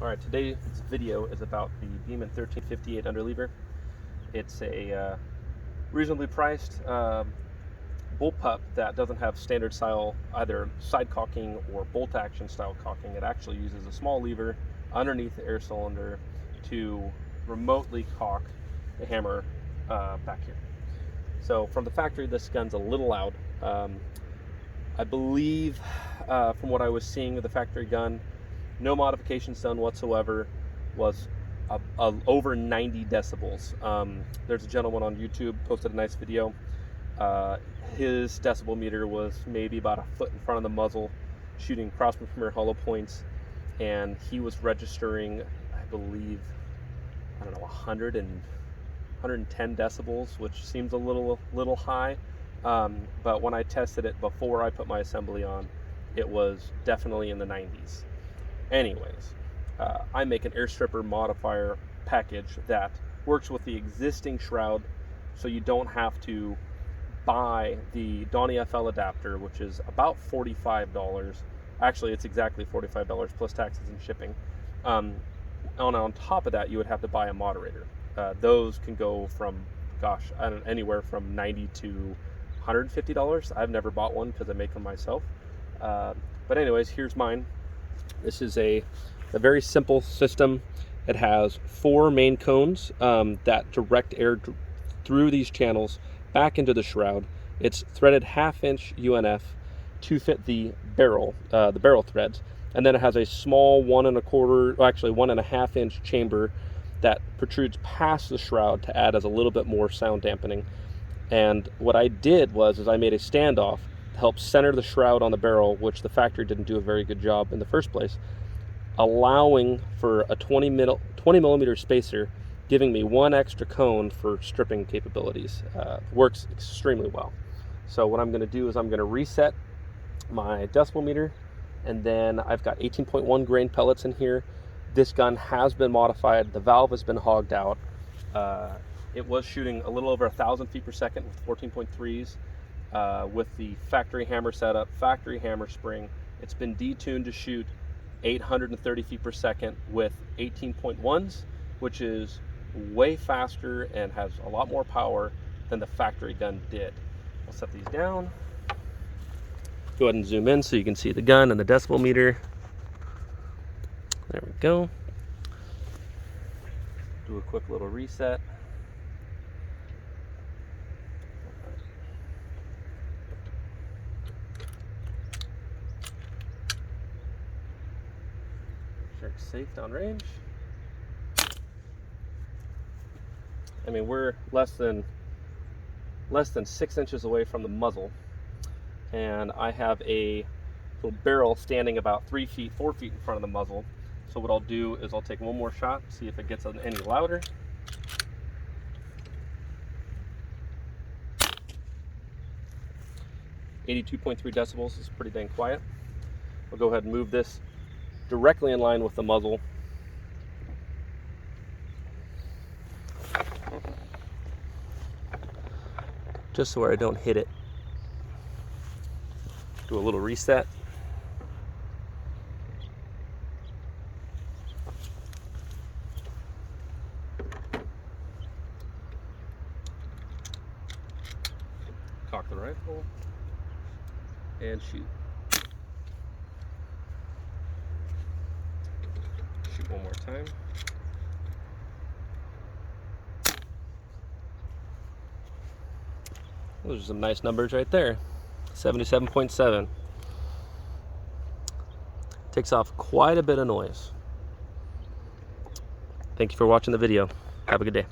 Alright, today's video is about the Beeman 1358 Underlever. It's a reasonably priced bullpup that doesn't have standard style either side cocking or bolt action style cocking. It actually uses a small lever underneath the air cylinder to remotely cock the hammer back here. So from the factory, this gun's a little loud. I believe from what I was seeing with the factory gun, no modifications done whatsoever, was over 90 decibels. There's a gentleman on YouTube posted a nice video. His decibel meter was maybe about a foot in front of the muzzle, shooting crossbow premier hollow points, and he was registering, I believe, I don't know, 110 decibels, which seems a little high. But when I tested it before I put my assembly on, it was definitely in the 90s. Anyways, I make an air stripper modifier package that works with the existing shroud, so you don't have to buy the Donnie FL adapter, which is about $45. Actually, it's exactly $45 plus taxes and shipping. On top of that, you would have to buy a moderator. Those can go from, gosh, anywhere from $90 to $150. I've never bought one because I make them myself. But anyways, here's mine. This is a very simple system. It has 4 main cones that direct air through these channels back into the shroud. It's threaded 1/2 inch UNF to fit the barrel threads, and then it has a small 1 1/2 inch chamber that protrudes past the shroud to add as a little bit more sound dampening. And what I did was I made a standoff to help center the shroud on the barrel, which the factory didn't do a very good job in the first place, allowing for a 20 millimeter spacer, giving me 1 extra cone for stripping capabilities. Works extremely well. So what I'm going to do is I'm going to reset my decibel meter, and then I've got 18.1 grain pellets in here. This gun has been modified. The valve has been hogged out. It was shooting a little over 1,000 feet per second with 14.3s. With the factory hammer setup, factory hammer spring. It's been detuned to shoot 830 feet per second with 18.1s, which is way faster and has a lot more power than the factory gun did. I'll set these down. Go ahead and zoom in so you can see the gun and the decibel meter. There we go. Do a quick little reset. It's safe downrange. I mean, we're less than 6 inches away from the muzzle, and I have a little barrel standing about 4 feet in front of the muzzle. So what I'll do is I'll take one more shot, see if it gets any louder. .3 decibels is pretty dang quiet. I'll go ahead and move this directly in line with the muzzle. Just so where I don't hit it. Do a little reset. Cock the rifle and shoot. Shoot one more time. Those are some nice numbers right there. 77.7. Takes off quite a bit of noise. Thank you for watching the video. Have a good day.